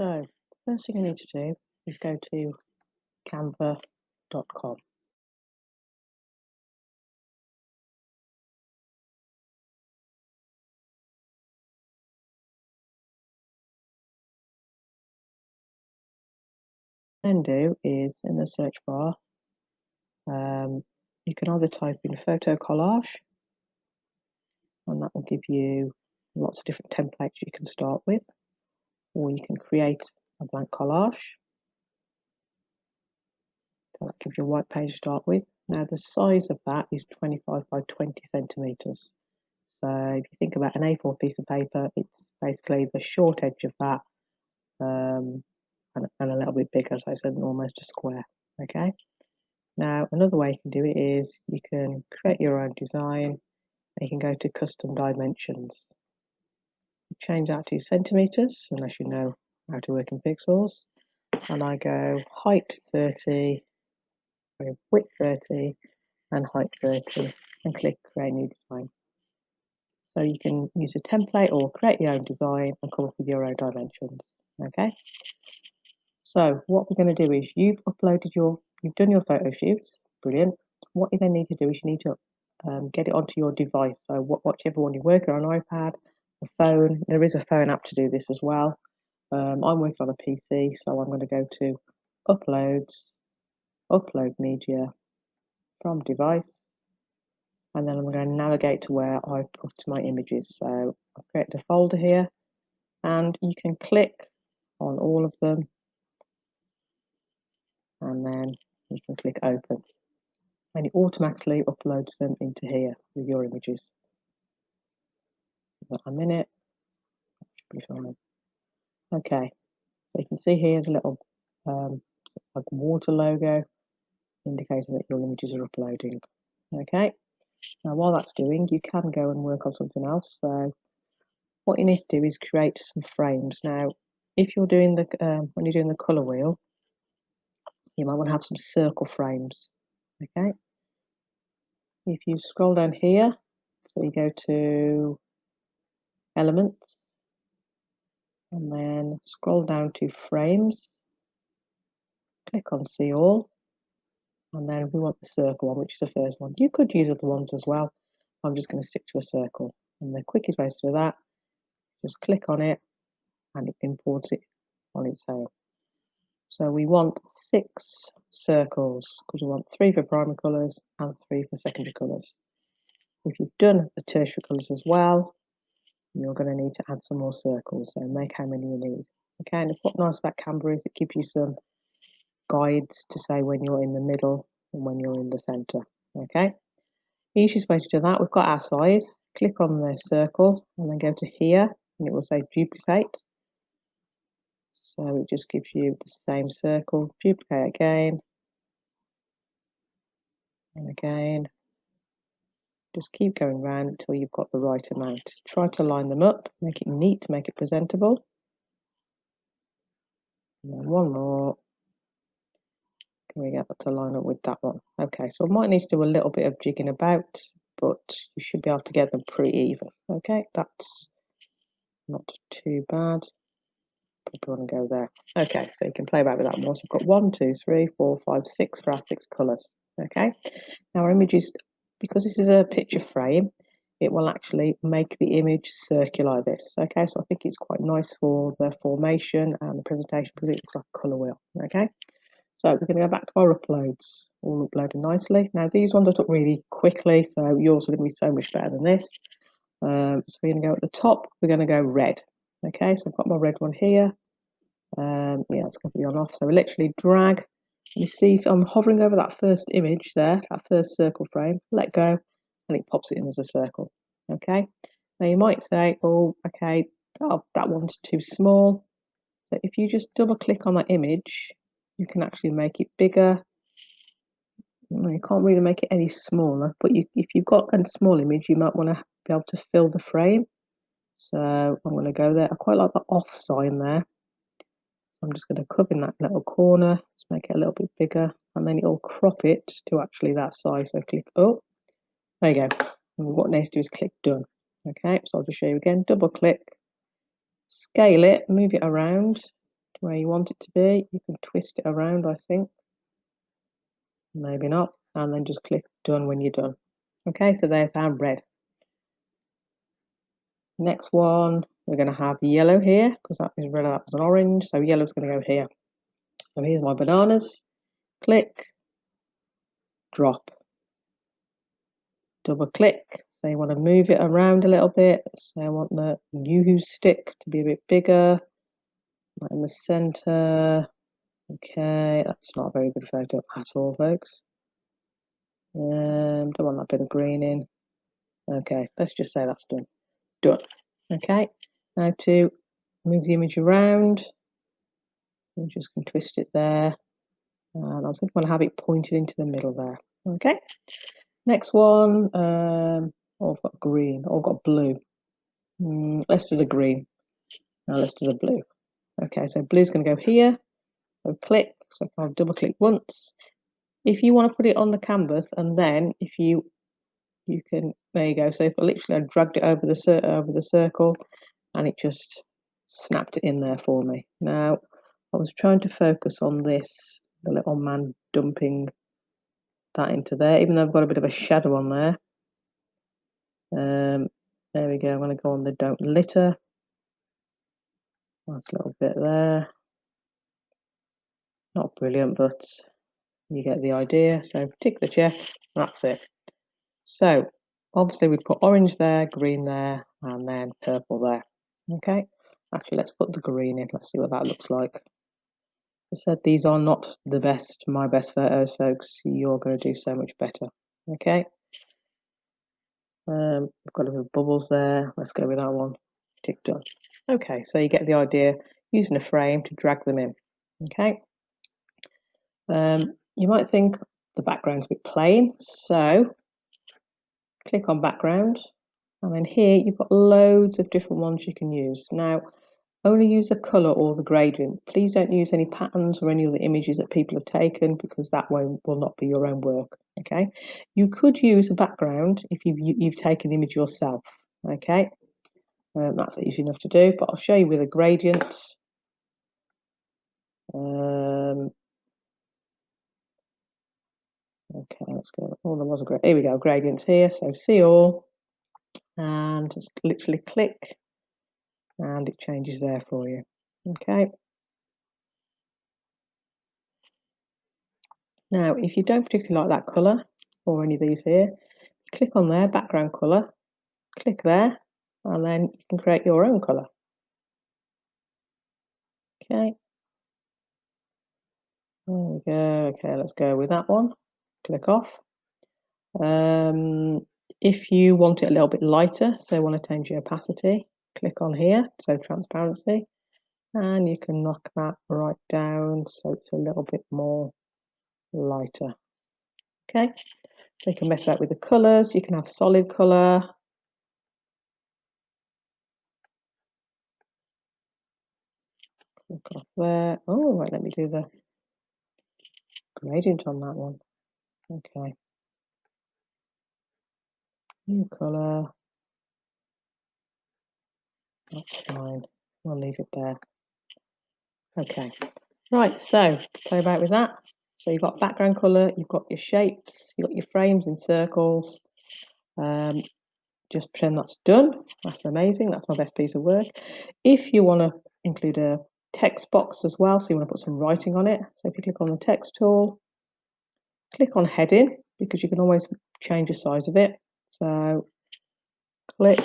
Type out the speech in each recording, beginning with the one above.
So, first thing I need to do is go to canva.com. Then do is in the search bar, you can either type in photo collage, and that will give you lots of different templates you can start with, or you can create a blank collage. So that gives you a white page to start with. Now the size of that is 25 by 20 centimeters. So if you think about an A4 piece of paper, it's basically the short edge of that, and a little bit bigger, so it's almost a square. Okay. Now another way you can do it is you can create your own design. You can go to custom dimensions. Change that to centimeters, unless you know how to work in pixels. And I go height 30, width 30, and height 30, and click create new design. So you can use a template or create your own design and come up with your own dimensions. Okay. So what we're going to do is you've done your photo shoots, brilliant. What you then need to do is you need to get it onto your device. So whichever one you're working on, iPad, a phone. There is a phone app to do this as well. I'm working on a PC, so I'm going to go to Uploads, Upload Media from Device, and then I'm going to navigate to where I put my images. So I've created a folder here, and you can click on all of them, and then you can click Open. And it automatically uploads them into here with your images. About a minute, should be fine. Okay, so you can see here the little like water logo indicating that your images are uploading. Okay, now while that's doing, you can go and work on something else. So what you need to do is create some frames. Now, if you're doing the when you're doing the color wheel, you might want to have some circle frames. Okay, if you scroll down here, so you go to Elements, and then scroll down to Frames, click on See All, and then we want the circle one, which is the first one. You could use other ones as well. I'm just going to stick to a circle, and the quickest way to do that, just click on it and it imports it on its own. So we want 6 circles because we want 3 for primary colours and 3 for secondary colours. If you've done the tertiary colours as well, you're going to need to add some more circles, so make how many you need. Okay, and what's nice about Canva is it gives you some guides to say when you're in the middle and when you're in the centre. Okay, the easiest way to do that, we've got our size, click on the circle and then go to here and it will say duplicate. So it just gives you the same circle, duplicate again and again. Just keep going round until you've got the right amount. Try to line them up, make it neat, make it presentable. And then one more. Can we get that to line up with that one? Okay, so I might need to do a little bit of jigging about, but you should be able to get them pretty even. Okay, that's not too bad. Probably want to go there. Okay, so you can play about with that more. So I've got 1, 2, 3, 4, 5, 6 for our 6 colours. Okay, now our images, because this is a picture frame, it will actually make the image circular like this. Okay, so I think it's quite nice for the formation and the presentation because it looks like a colour wheel. Okay, so we're going to go back to our uploads, all uploaded nicely. Now these ones I took really quickly, so yours are going to be so much better than this. So we're going to go at the top, we're going to go red. Okay, so I've got my red one here. Yeah, it's going to be on off. So we literally drag. You see, if I'm hovering over that first image there, that first circle frame, let go, and it pops it in as a circle. Okay. Now you might say, oh, okay, that one's too small. So if you just double click on that image, you can actually make it bigger. You can't really make it any smaller, but if you've got a small image, you might want to be able to fill the frame. So I'm going to go there. I quite like the off sign there. I'm just going to cover in that little corner, let's make it a little bit bigger, and then it'll crop it to actually that size. So click, oh, there you go. And what next to do is click done. Okay, so I'll just show you again, double click, scale it, move it around where you want it to be. You can twist it around, I think. Maybe not. And then just click done when you're done. Okay, so there's our red. Next one, we're going to have yellow here, because that is red, that was an orange, so yellow's going to go here. So here's my bananas. Click, drop, double click. So you want to move it around a little bit. So I want the yoo-hoo stick to be a bit bigger. Right in the center. Okay, that's not a very good photo at all, folks. Don't want that bit of green in. Okay, let's just say that's done. Done. Okay, now to move the image around, I'm just going to twist it there. And I think I'm going to have it pointed into the middle there. Okay, next one. Oh, I've got green. Oh, I've got blue. Let's do the green. Now let's do the blue. Okay, so blue's going to go here. So click. So I'll double click once. If you want to put it on the canvas, and then if you can, there you go. So if I dragged it over the circle, and it just snapped it in there for me. Now I was trying to focus on this, the little man dumping that into there, even though I've got a bit of a shadow on there. There we go. I'm going to go on the don't litter. That's a little bit there. Not brilliant, but you get the idea. So tick the check. That's it. So obviously we'd put orange there, green there, and then purple there. Okay. Actually, let's put the green in. Let's see what that looks like. I said these are not the best, my best photos, folks. You're going to do so much better. Okay. We've got a bit of bubbles there. Let's go with that one. Tick done. Okay, so you get the idea, using a frame to drag them in. Okay. You might think the background's a bit plain, so click on background, and then here you've got loads of different ones you can use. Now, only use the colour or the gradient. Please don't use any patterns or any other images that people have taken, because that will not be your own work. Okay, you could use a background if you've taken the image yourself. Okay, that's easy enough to do, but I'll show you with a gradient. Okay, let's go. Oh, there was a gradient. Here we go, gradients here. So see all, and just literally click, and it changes there for you. Okay. Now, if you don't particularly like that colour or any of these here, click on there, background colour, click there, and then you can create your own colour. Okay. There we go. Okay, let's go with that one. Click off. If you want it a little bit lighter, so want to change the opacity, click on here, so transparency, and you can knock that right down so it's a little bit more lighter. Okay, so you can mess that with the colours. You can have solid colour. Click off there. Oh, right, let me do the gradient on that one. Okay, new colour. That's fine. I'll leave it there. Okay, right, so play about with that. So you've got background colour, you've got your shapes, you've got your frames in circles. Just pretend that's done. That's amazing. That's my best piece of work. If you want to include a text box as well, so you want to put some writing on it. So if you click on the text tool, click on heading, because you can always change the size of it. So click,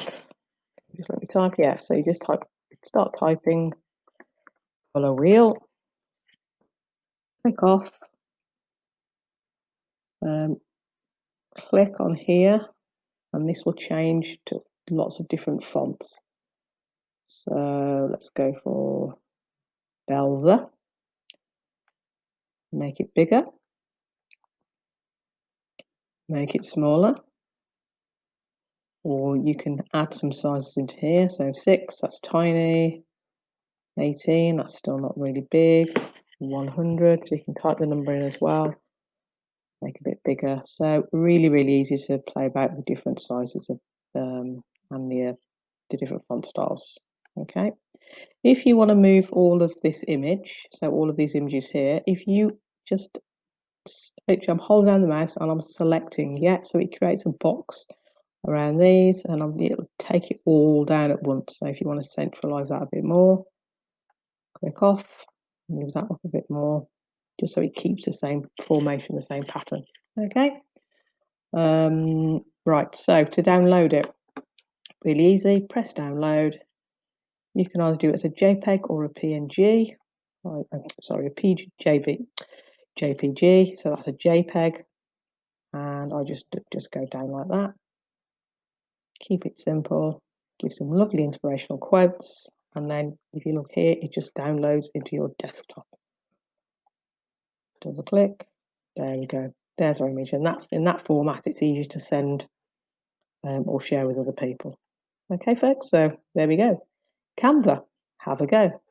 just let me type, yeah. So you just start typing colour wheel, click off, click on here, and this will change to lots of different fonts. So let's go for Belzer. Make it bigger, make it smaller, or you can add some sizes into here. So 6, that's tiny. 18, that's still not really big. 100, so you can type the number in as well, make it a bit bigger. So really, really easy to play about with different sizes of and the different font styles. Okay, If you want to move all of this image, so all of these images here, if you just I'm holding down the mouse and I'm selecting, so it creates a box around these, and it'll take it all down at once. So if you want to centralize that a bit more, click off, move that up a bit more, just so it keeps the same formation, the same pattern. Okay. Right, so to download it, really easy, press download. You can either do it as a JPEG or a PNG. Sorry, a JPG. So that's a JPEG, and I just go down like that. Keep it simple. Give some lovely inspirational quotes, and then if you look here, it just downloads into your desktop. Double click. There we go. There's our image, and that's in that format. It's easy to send or share with other people. Okay, folks. So there we go. Canva. Have a go.